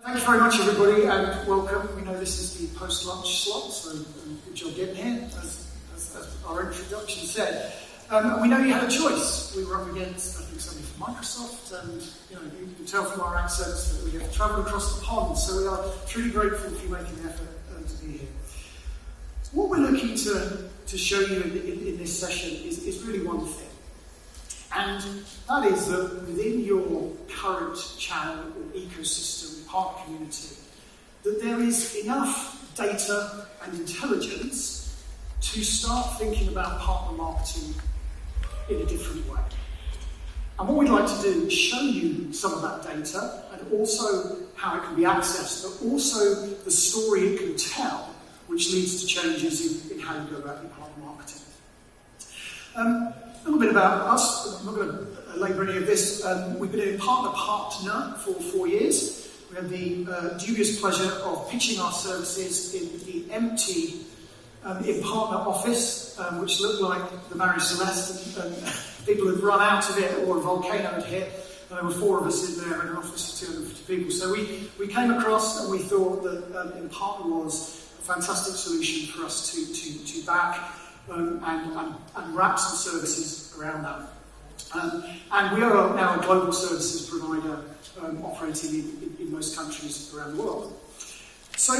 Thank you very much, everybody, and welcome. We know this is the post-lunch slot, so good job getting here, as our introduction said. We know you had a choice. We were up against, I think, somebody from Microsoft, and you can tell from our accents that we have travelled across the pond, so we are truly grateful for you making the effort to be here. What we're looking to show you in this session is really one thing. And that is that within your current channel or ecosystem, partner community, that there is enough data and intelligence to start thinking about partner marketing in a different way. And what we'd like to do is show you some of that data and also how it can be accessed, but also the story it can tell, which leads to changes in how you go about your partner marketing. A little bit about us. I'm not going to labour any of this. We've been a partner for 4 years. We had the dubious pleasure of pitching our services in the empty in-partner office, which looked like the Mary Celeste, and people had run out of it, or a volcano had hit, and there were 4 of us in there in an office of 250 people. So we came across and we thought that in-partner was a fantastic solution for us to back and wrap some services around that. And we are now a global services provider operating in most countries around the world. So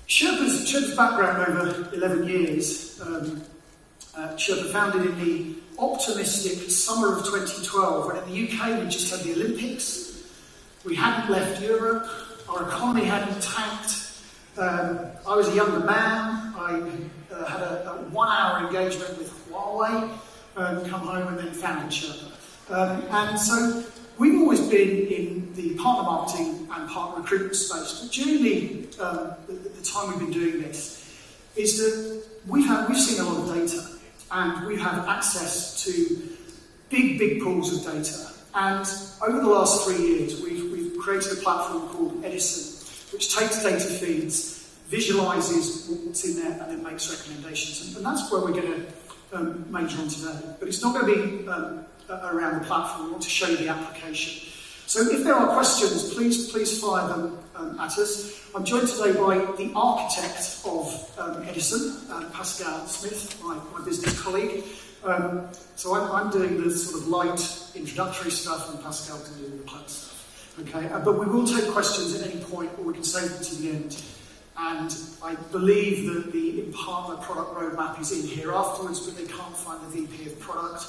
Sherpa's background over 11 years, Sherpa founded in the optimistic summer of 2012, when in the UK we just had the Olympics, we hadn't left Europe, our economy hadn't tanked, I was a younger man, I had a 1-hour engagement with Huawei, come home and then founded Sherpa. And so we've always been in the partner marketing and partner recruitment space, but during the time we've been doing this, is that we've seen a lot of data, and we have access to big pools of data. And over the last 3 years, we've created a platform called Edison, which takes data feeds, visualises what's in there, and then makes recommendations. And that's where we're going to major on today. But it's not going to be around the platform. We want to show you the application. So if there are questions, please fire them at us. I'm joined today by the architect of Edison, Pascale Smith, my business colleague. So I'm doing the sort of light introductory stuff, and Pascale can do the clever stuff. Okay, but we will take questions at any point, or we can save them to the end. And I believe that the in-partner product roadmap is in here afterwards, but they can't find the VP of product,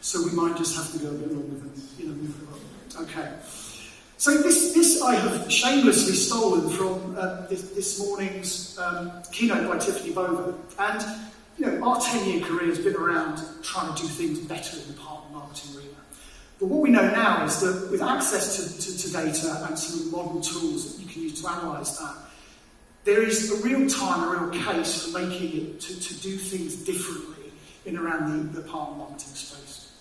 so we might just have to go a bit longer than move it on. Okay. So this I have shamelessly stolen from this morning's keynote by Tiffany Bova. And our 10-year career has been around trying to do things better in the partner marketing arena. But what we know now is that with access to data and some modern tools that you can use to analyse that, there is a real case for making it to do things differently in around the partner marketing space.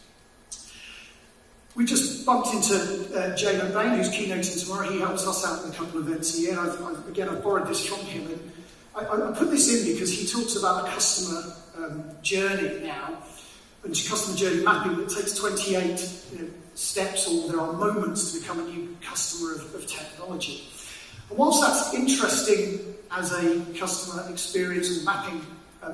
We just bumped into Jay McBain, who's keynoting tomorrow. He helps us out with a couple of events a year. I've borrowed this from him. And I put this in because he talks about a customer journey now, and customer journey mapping that takes 28 steps, or there are moments to become a new customer of technology. And whilst that's interesting as a customer experience or mapping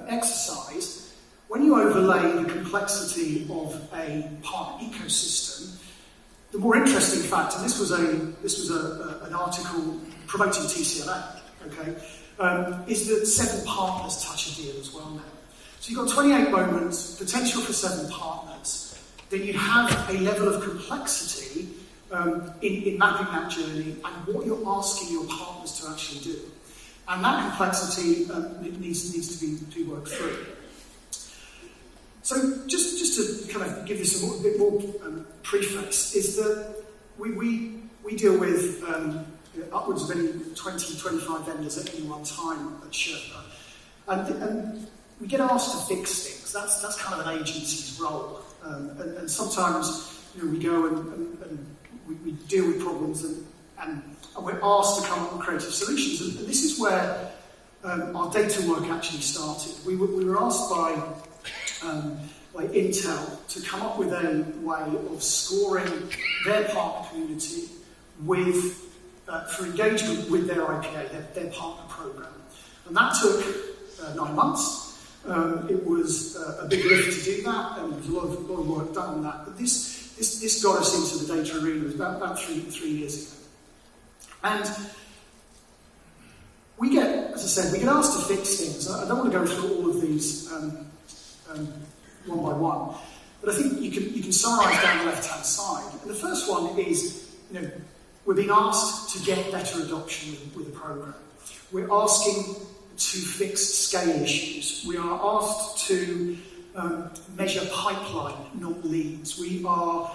exercise, when you overlay the complexity of a partner ecosystem, the more interesting fact, and this was an article promoting TCLA, okay, is that 7 partners touch a deal as well now. So you've got 28 moments, potential for 7 partners. Then you have a level of complexity in mapping that journey and what you're asking your partners to actually do. And that complexity needs to be worked through. So just to kind of give this a bit more preface, is that we deal with upwards of 20-25 vendors at any one time at Sherpa. And we get asked to fix things. That's kind of an agency's role. And sometimes we go and we deal with problems and we're asked to come up with creative solutions. And this is where our data work actually started. We were asked by Intel to come up with a way of scoring their partner community with for engagement with their IPA, their partner program. And that took 9 months. It was a big lift to do that, and there was a lot of work done on that. But this got us into the data arena. It was about three years ago. And we get, as I said, we get asked to fix things. I don't want to go through all of these one by one, but I think you can summarise down the left-hand side. And the first one is, we're being asked to get better adoption with the programme. We're asking to fix scale issues. We are asked to measure pipeline, not leads. We are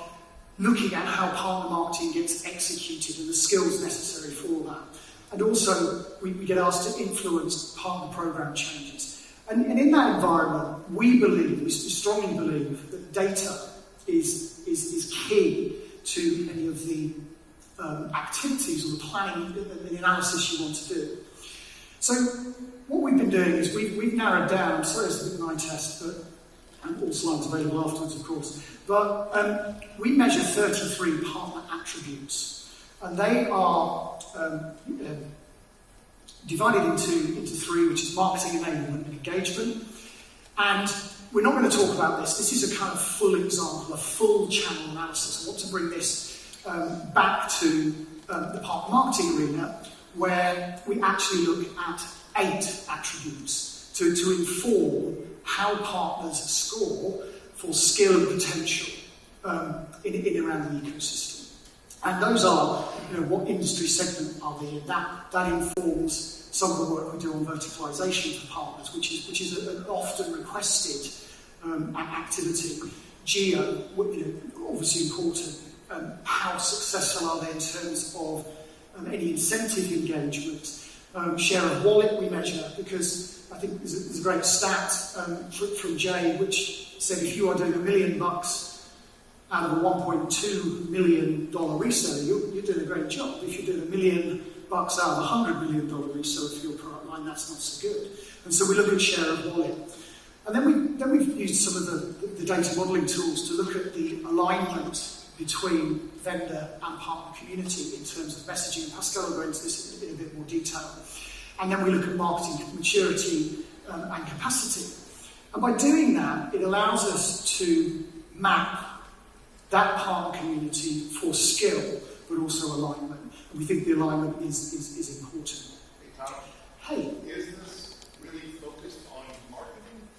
looking at how partner marketing gets executed and the skills necessary for that. And also, we get asked to influence partner program changes. And in that environment, we strongly believe that data is key to any of the activities or the planning and the analysis you want to do. So what we've been doing is we've narrowed down, sorry it's a bit of an eye test, but and all slides available afterwards, of course. But we measure 33 partner attributes, and they are divided into three, which is marketing enablement and engagement. And we're not going to talk about this. This is a kind of full example, a full channel analysis. I want to bring this back to the partner marketing arena, where we actually look at 8 attributes to inform how partners score for skill and potential in and around the ecosystem. And those are, what industry segment are they in? That informs some of the work we do on verticalization for partners, which is an often requested activity. Geo, obviously important. How successful are they in terms of any incentive engagement? Share of wallet we measure, because I think there's a great stat from Jay which said if you are doing $1 million out of a $1.2 million reseller, you're doing a great job. If you're doing $1 million out of a $100 million reseller for your product line, that's not so good. And so we look at share of wallet. And then we've used some of the data modelling tools to look at the alignment between vendor and partner community in terms of messaging. And Pascale will go into this in a bit more detail. And then we look at marketing maturity and capacity. And by doing that, it allows us to map that partner community for skill, but also alignment. And we think the alignment is important. Hey, is this really focused on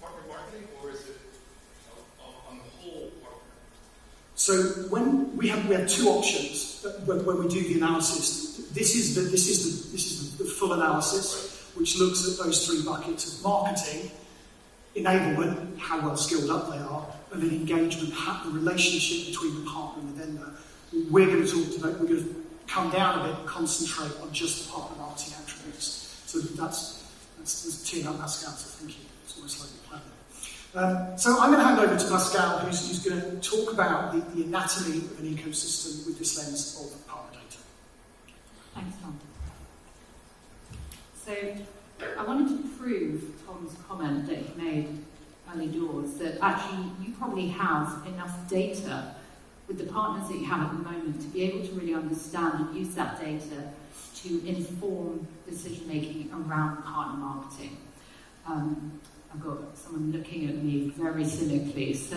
partner marketing, or is it on the whole partner? So when we have 2 options when we do the analysis. This is the full analysis, which looks at those 3 buckets of marketing, enablement, how well skilled up they are, and then engagement, the relationship between the partner and the vendor. We're going to come down a bit and concentrate on just the partner marketing attributes. So that's teeing up Pascale, so thank you. It's almost like a plan. So I'm going to hand over to Pascale, who's going to talk about the anatomy of an ecosystem with this lens of partner data. Thanks, Tom. So I wanted to prove Tom's comment that he made early doors, that actually you probably have enough data with the partners that you have at the moment to be able to really understand and use that data to inform decision-making around partner marketing. I've got someone looking at me very cynically, so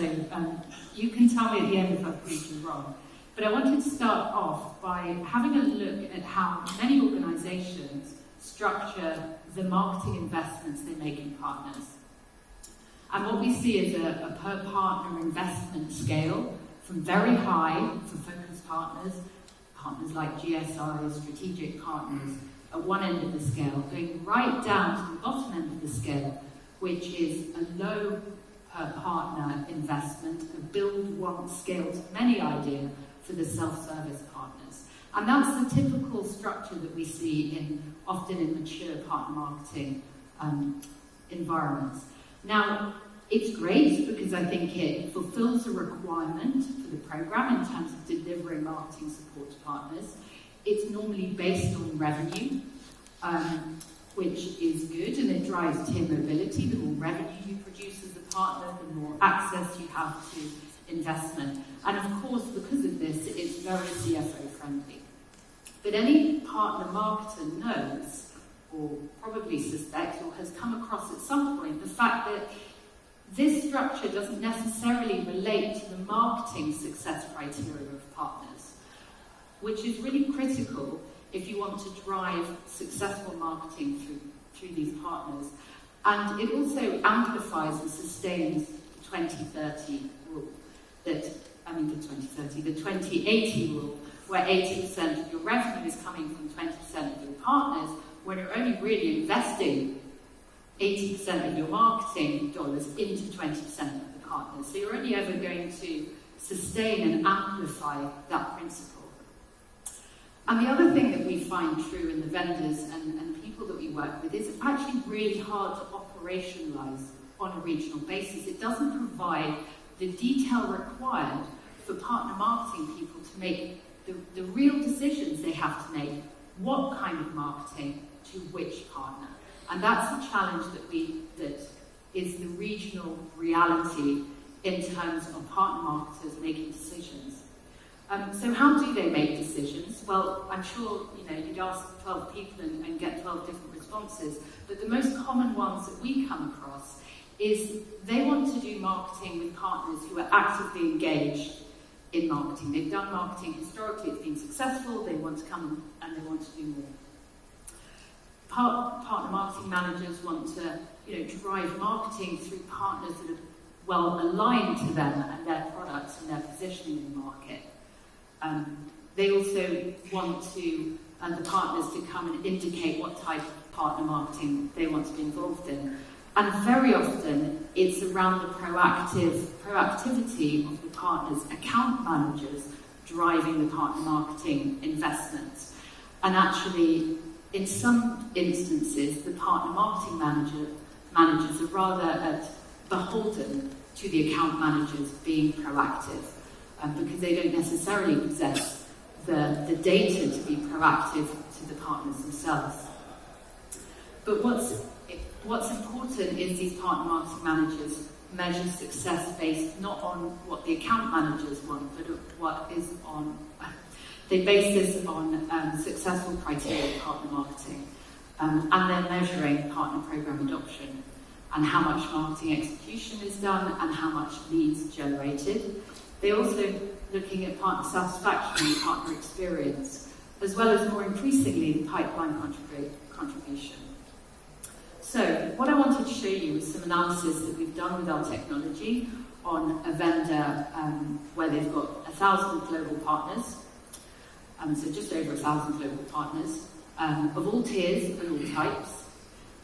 you can tell me at the end if I've proved you wrong. But I wanted to start off by having a look at how many organisations structure the marketing investments they make in partners. And what we see is a per partner investment scale from very high for focus partners like GSI, strategic partners, at one end of the scale, going right down to the bottom end of the scale, which is a low per partner investment, a build once scale to many idea for the self-service partners. And that's the typical structure that we see often in mature partner marketing environments. Now, it's great because I think it fulfills a requirement for the program in terms of delivering marketing support to partners. It's normally based on revenue, which is good, and it drives tier mobility. The more revenue you produce as a partner, the more access you have to investment. And of course, because of this, it's very CFO friendly. But any partner marketer knows, or probably suspects, or has come across at some point, the fact that this structure doesn't necessarily relate to the marketing success criteria of partners, which is really critical if you want to drive successful marketing through these partners. And it also amplifies and sustains the 2030 rule, the 2080 rule, where 80% of your revenue is coming from 20% of your partners, when you're only really investing 80% of your marketing dollars into 20% of the partners. So you're only ever going to sustain and amplify that principle. And the other thing that we find true in the vendors and people that we work with is it's actually really hard to operationalize on a regional basis. It doesn't provide the detail required for partner marketing people to make the real decisions they have to make, what kind of marketing to which partner. And that's a challenge that is the regional reality in terms of partner marketers making decisions. So how do they make decisions? Well, I'm sure you'd ask 12 people and get 12 different responses, but the most common ones that we come across is they want to do marketing with partners who are actively engaged in marketing. They've done marketing historically, it's been successful, they want to come and they want to do more. Partner marketing managers want to drive marketing through partners that are well aligned to them and their products and their positioning in the market. They also want the partners to come and indicate what type of partner marketing they want to be involved in. And very often, it's around the proactivity of the partners' account managers driving the partner marketing investments. And actually, in some instances, the partner marketing managers are rather beholden to the account managers being proactive, because they don't necessarily possess the data to be proactive to the partners themselves. But what's important is these partner marketing managers measure success based not on what the account managers want, but what is on. They base this on successful criteria of partner marketing, and they're measuring partner program adoption and how much marketing execution is done and how much leads generated. They're also looking at partner satisfaction and partner experience, as well as more increasingly the pipeline contribution. So what I wanted to show you is some analysis that we've done with our technology on a vendor where they've got 1,000 global partners, so just over 1,000 global partners, of all tiers and all types.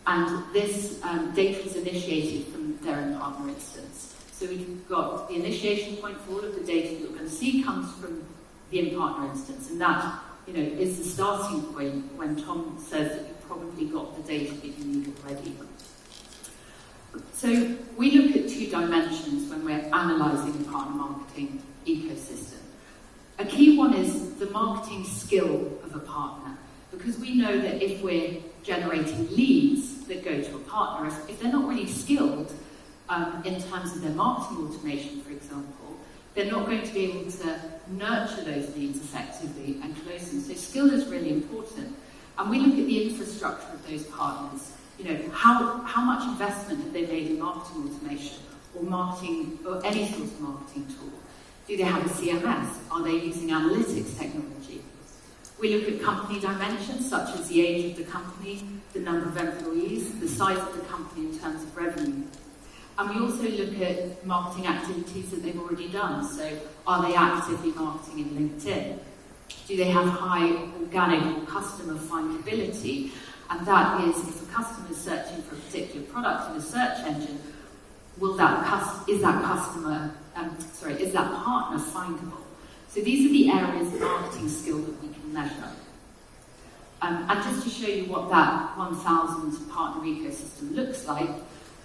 And this data is initiated from their own partner instance. So we've got the initiation point for all of the data that we're going to see comes from the in-partner instance. And that is the starting point when Tom says that you've probably got the data that you need already. So we look at two dimensions when we're analysing the partner marketing ecosystem. A key one is the marketing skill of a partner, because we know that if we're generating leads that go to a partner, if they're not really skilled in terms of their marketing automation, for example, they're not going to be able to nurture those leads effectively and close them. So skill is really important. And we look at the infrastructure of those partners. How much investment have they made in marketing automation or any sort of marketing tool? Do they have a CMS? Are they using analytics technology? We look at company dimensions, such as the age of the company, the number of employees, the size of the company in terms of revenue. And we also look at marketing activities that they've already done. So are they actively marketing in LinkedIn? Do they have high organic or customer findability? And that is, if a customer is searching for a particular product in a search engine, is that partner findable? So these are the areas of marketing skill that we can measure. And just to show you what that 1,000 partner ecosystem looks like,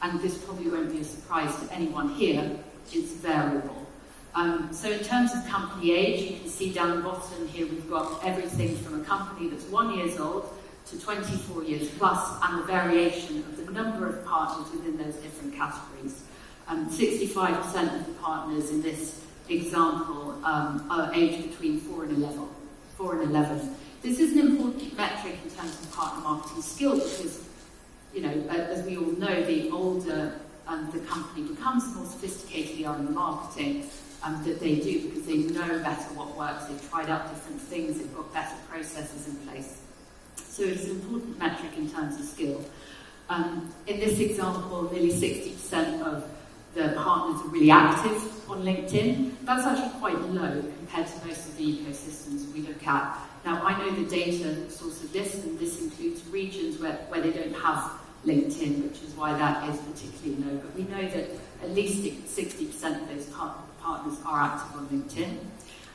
and this probably won't be a surprise to anyone here, it's variable. So in terms of company age, you can see down the bottom here we've got everything from a company that's 1 year old to 24 years plus, and the variation of the number of partners within those different categories. 65% of the partners in this example are aged between 4 and 11 This is an important metric in terms of partner marketing skill because, as we all know, the older the company becomes, the more sophisticated they are in the marketing that they do because they know better what works, they've tried out different things, they've got better processes in place. So it's an important metric in terms of skill. In this example, nearly 60% of the partners are really active on LinkedIn. That's actually quite low compared to most of the ecosystems we look at. Now, I know the data source of this, and this includes regions where they don't have LinkedIn, which is why that is particularly low. But we know that at least 60% of those partners are active on LinkedIn.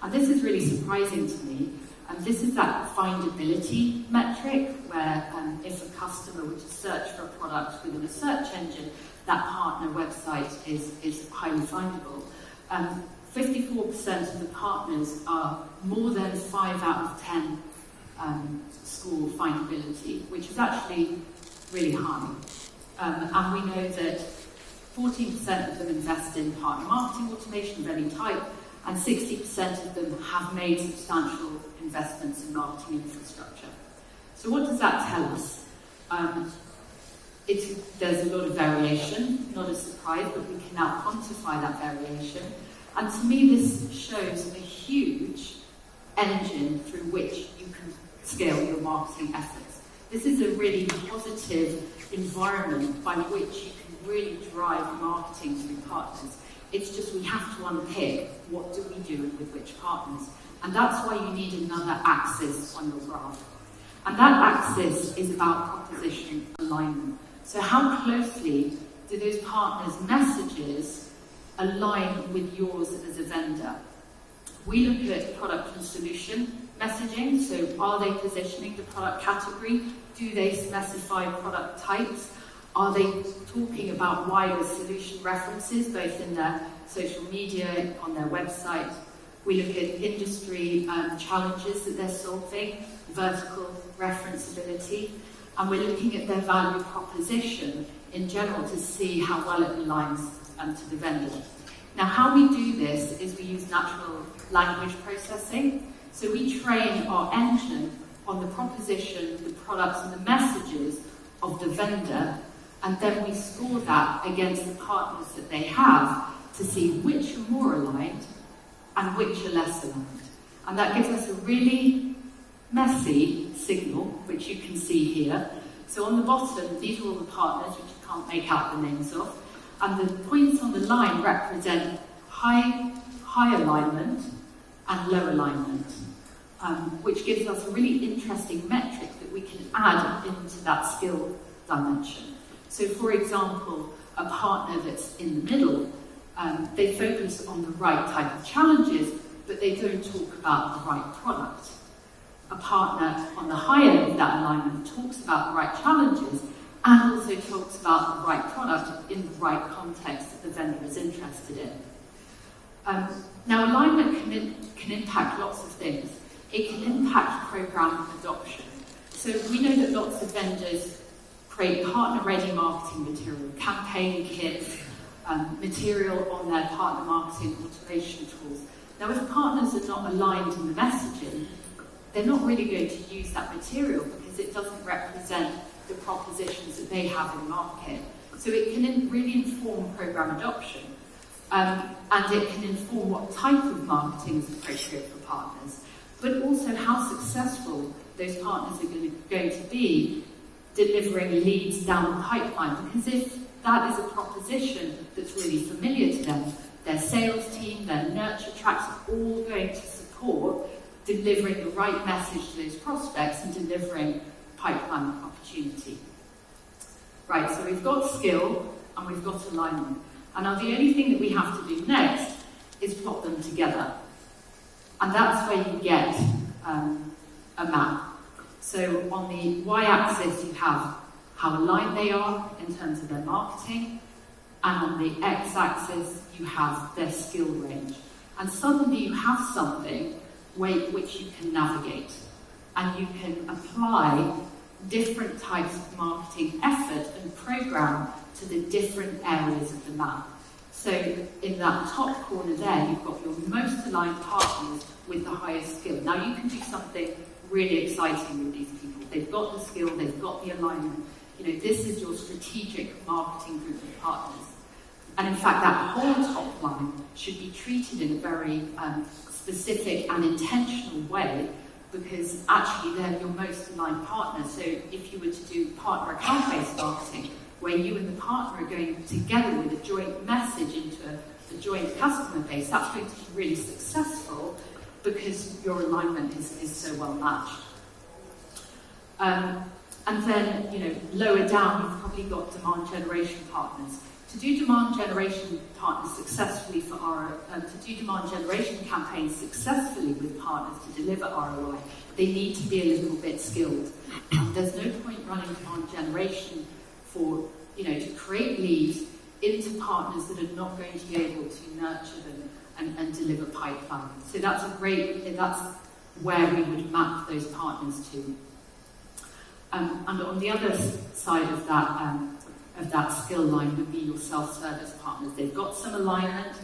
And this is really surprising to me. And this is that findability metric, where if a customer were to search for a product within a search engine, that partner website is highly findable. 54% of the partners are more than 5 out of 10 score findability, which is actually really high. And we know that 14% of them invest in partner marketing automation of any type, and 60% of them have made substantial investments in marketing infrastructure. So what does that tell us? There's a lot of variation, not a surprise, but we can now quantify that variation. And to me, this shows a huge engine through which you can scale your marketing efforts. This is a really positive environment by which you can really drive marketing through partners. It's just we have to unpick what do we do with which partners. And that's why you need another axis on your graph. And that axis is about proposition alignment. So how closely do those partners' messages align with yours as a vendor? We look at product and solution messaging. So are they positioning the product category? Do they specify product types? Are they talking about wider solution references, both in their social media, on their website? We look at industry challenges that they're solving, vertical referenceability, and we're looking at their value proposition in general to see how well it aligns to the vendor. Now, how we do this is we use natural language processing. So we train our engine on the proposition, the products, and the messages of the vendor, and then we score that against the partners that they have to see which are more aligned and which are less aligned. And that gives us a really messy signal, which you can see here. So on the bottom, these are all the partners, which you can't make out the names of, and the points on the line represent high alignment and low alignment, which gives us a really interesting metric that we can add into that skill dimension. So for example, a partner that's in the middle, they focus on the right type of challenges, but they don't talk about the right product. A partner on the high end of that alignment talks about the right challenges and also talks about the right product in the right context that the vendor is interested in. Now, alignment can impact lots of things. It can impact program adoption. So we know that lots of vendors create partner-ready marketing material, campaign kits, material on their partner marketing automation tools. Now, if partners are not aligned in the messaging, they're not really going to use that material because it doesn't represent the propositions that they have in market. So it can really inform program adoption, and it can inform what type of marketing is appropriate for partners, but also how successful those partners are going to be delivering leads down the pipeline. Because if that is a proposition that's really familiar to them, their sales team, their nurture tracks are all going to support delivering the right message to those prospects and delivering pipeline opportunity. Right, so we've got skill and we've got alignment. And now the only thing that we have to do next is plot them together. And that's where you get a map. So on the y-axis you have how aligned they are in terms of their marketing, and on the x-axis you have their skill range. And suddenly you have something which you can navigate, and you can apply different types of marketing effort and program to the different areas of the map. So in that top corner there, you've got your most aligned partners with the highest skill. Now you can do something really exciting with these people. They've got the skill, they've got the alignment. This is your strategic marketing group of partners. And in fact, that whole top line should be treated in a very specific and intentional way, because actually they're your most aligned partner. So if you were to do partner account-based marketing, where you and the partner are going together with a joint message into a joint customer base, that's going to be really successful because your alignment is so well matched. And then, lower down, you've probably got demand generation partners. To do demand generation partners successfully to do demand generation campaigns successfully with partners to deliver ROI, they need to be a little bit skilled. There's no point running demand generation to create leads into partners that are not going to be able to nurture them and deliver pipeline. So that's where we would map those partners to. And on the other side of that skill line would be your self-service partners. They've got some alignment,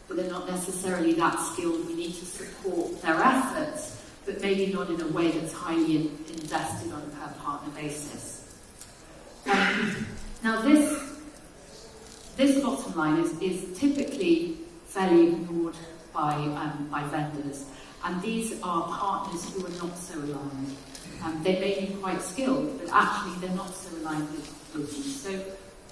but they're not necessarily that skilled. We need to support their efforts, but maybe not in a way that's highly invested on a per partner basis. Now this bottom line is typically fairly ignored by vendors, and these are partners who are not so aligned. They may be quite skilled, but actually they're not so aligned with you. So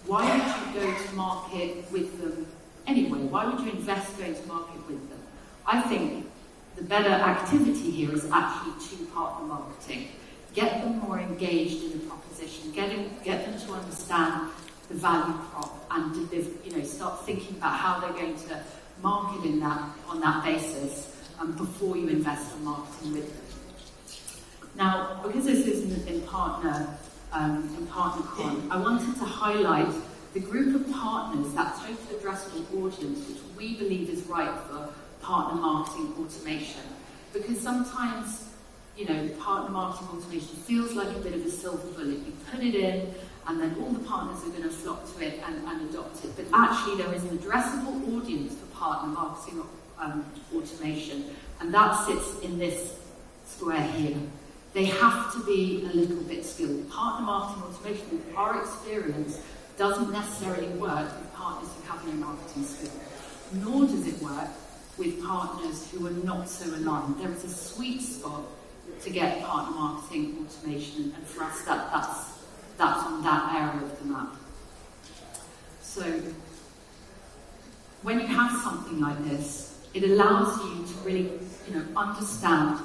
why would you go to market with them anyway? Why would you invest going to market with them? I think the better activity here is actually two-partner marketing. Get them more engaged in the proposition. Get them to understand the value prop and deliver, start thinking about how they're going to market on that basis before you invest in marketing with them. Now, because this isn't in PartnerCon, I wanted to highlight the group of partners, that total addressable audience, which we believe is right for partner marketing automation. Because sometimes, partner marketing automation feels like a bit of a silver bullet. You put it in, and then all the partners are going to flock to it and adopt it. But actually, there is an addressable audience for partner marketing automation, and that sits in this square here. They have to be a little bit skilled. Partner marketing automation, in our experience, doesn't necessarily work with partners who have no marketing skill, nor does it work with partners who are not so aligned. There is a sweet spot to get partner marketing automation, and for us, that's on that area of the map. So, when you have something like this, it allows you to really, understand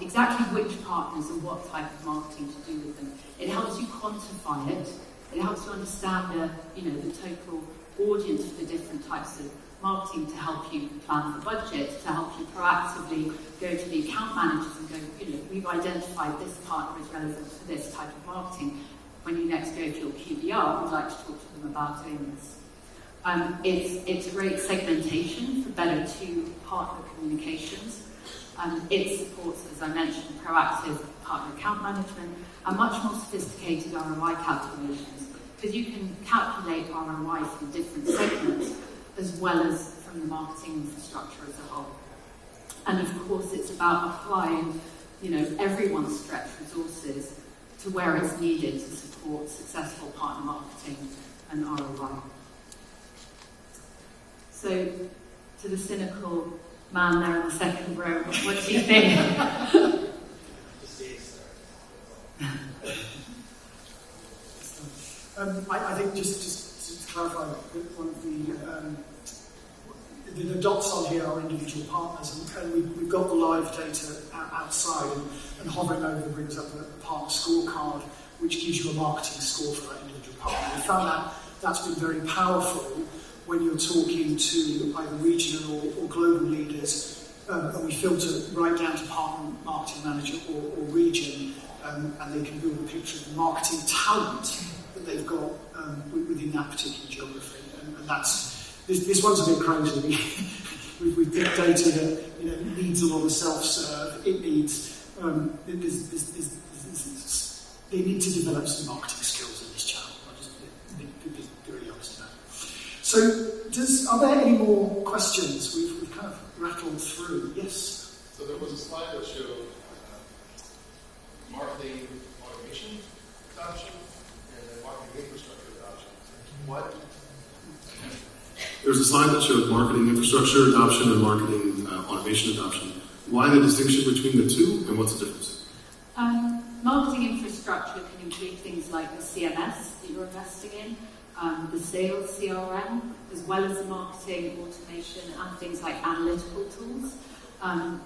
exactly which partners and what type of marketing to do with them. It helps you quantify it. It helps you understand the total audience for the different types of marketing to help you plan for budget, to help you proactively go to the account managers and go, we've identified this partner is relevant for this type of marketing. When you next go to your QBR, we'd like to talk to them about doing this. It's great segmentation for better two-partner communications. It supports, as I mentioned, proactive partner account management and much more sophisticated ROI calculations, because you can calculate ROI from different segments as well as from the marketing infrastructure as a whole. And of course, it's about applying, everyone's stretched resources to where it's needed to support successful partner marketing and ROI. So, to the cynical man there in the second row, what do you think? I think just to clarify, one of the dots on here are individual partners, and we've got the live data outside, and hovering over brings up a partner scorecard, which gives you a marketing score for that individual partner. We found that's been very powerful when you're talking to either regional or global leaders, and we filter right down to partner marketing manager or region, and they can build a picture of the marketing talent that they've got within that particular geography. And that's this one's a bit crazy. We've picked data that needs a lot of self-serve. It needs they need to develop some marketing skills in this channel. I just be really honest about it. So, are there any more questions? We've kind of rattled through. Yes. So there was a slide that showed was a slide that showed marketing infrastructure adoption and marketing automation adoption. Why the distinction between the two, and what's the difference? Marketing infrastructure can include things like the CMS that you're investing in, the sales CRM, as well as the marketing automation and things like analytical tools.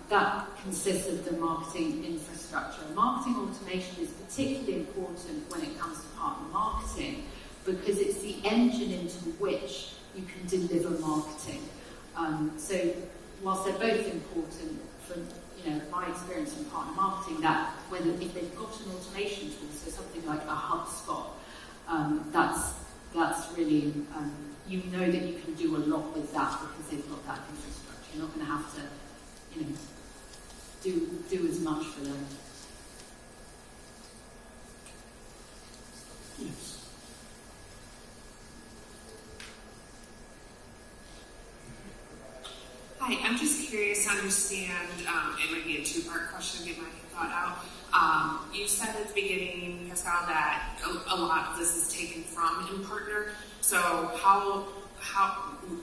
That consists of the marketing infrastructure. Marketing automation is particularly important when it comes to partner marketing because it's the engine into which you can deliver marketing. So whilst they're both important, from my experience in partner marketing, that if they've got an automation tool, so something like a HubSpot, that's really you know that you can do a lot with that because they've got that infrastructure. You're not going to have to do as much for them. Yes. Hi, I'm just curious to understand, it might be a two-part question, get my thought out. You said at the beginning, Pascale, that a lot of this is taken from InPartner. So how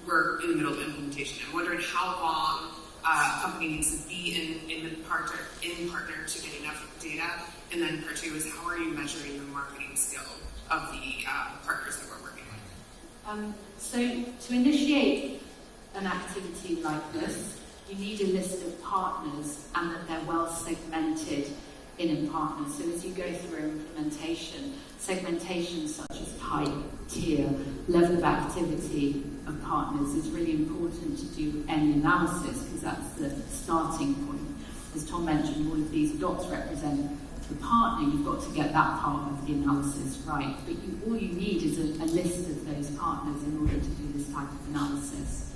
we're in the middle of implementation. I'm wondering how long a company needs to be in partner to get enough data. And then part two is how are you measuring the marketing skill of the partners that we're working with? So to initiate an activity like this, you need a list of partners and that they're well segmented in partners. So as you go through implementation, segmentation such as type, tier, level of activity of partners is really important to do any analysis because that's the starting point. As Tom mentioned, all of these dots represent the partner. You've got to get that part of the analysis right. But all you need is a list of those partners in order to do this type of analysis.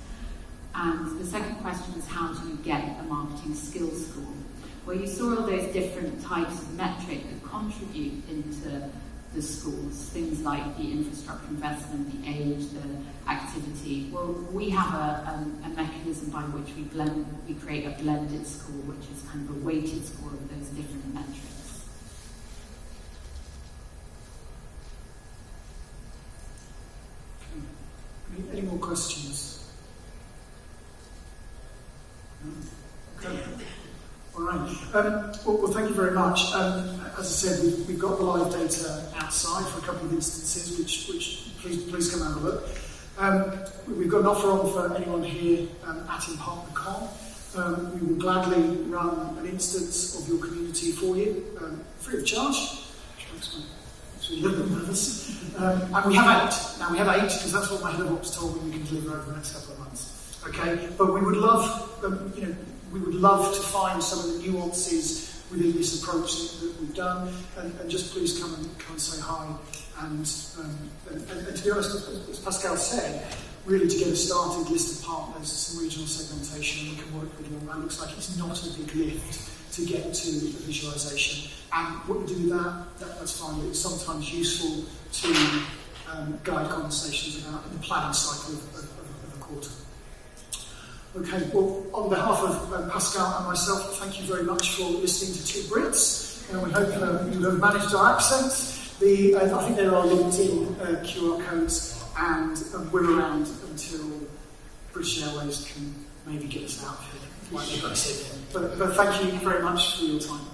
And the second question is how do you get a marketing skills score? Well, you saw all those different types of metric that contribute into the scores, things like the infrastructure investment, the age, the activity. Well, we have a mechanism by which we create a blended score, which is kind of a weighted score of those different metrics. Any more questions? Okay. All right. Well, thank you very much. As I said, we've got the live data outside for a couple of instances, which please come and have a look. We've got an offer on for anyone here at InPartnerCon. We will gladly run an instance of your community for you, free of charge. Makes me a little bit nervous. And we have 8. Now we have 8 because that's what my head of ops told me we can deliver over the next couple of months. Okay, but we would love, to find some of the nuances within this approach that we've done, and just please come and say hi. And to be honest, as Pascale said, really to get a started list of partners, some regional segmentation, and we can work with you on that. Looks like it's not a big lift to get to the visualization. And what we do with that's fine, but it's sometimes useful to guide conversations about the planning cycle of a quarter. Okay, well, on behalf of Pascale and myself, thank you very much for listening to two Brits, and we hope you have managed our accents. I think there are LinkedIn QR codes, and we're around until British Airways can maybe get us out of here, like they said. But thank you very much for your time.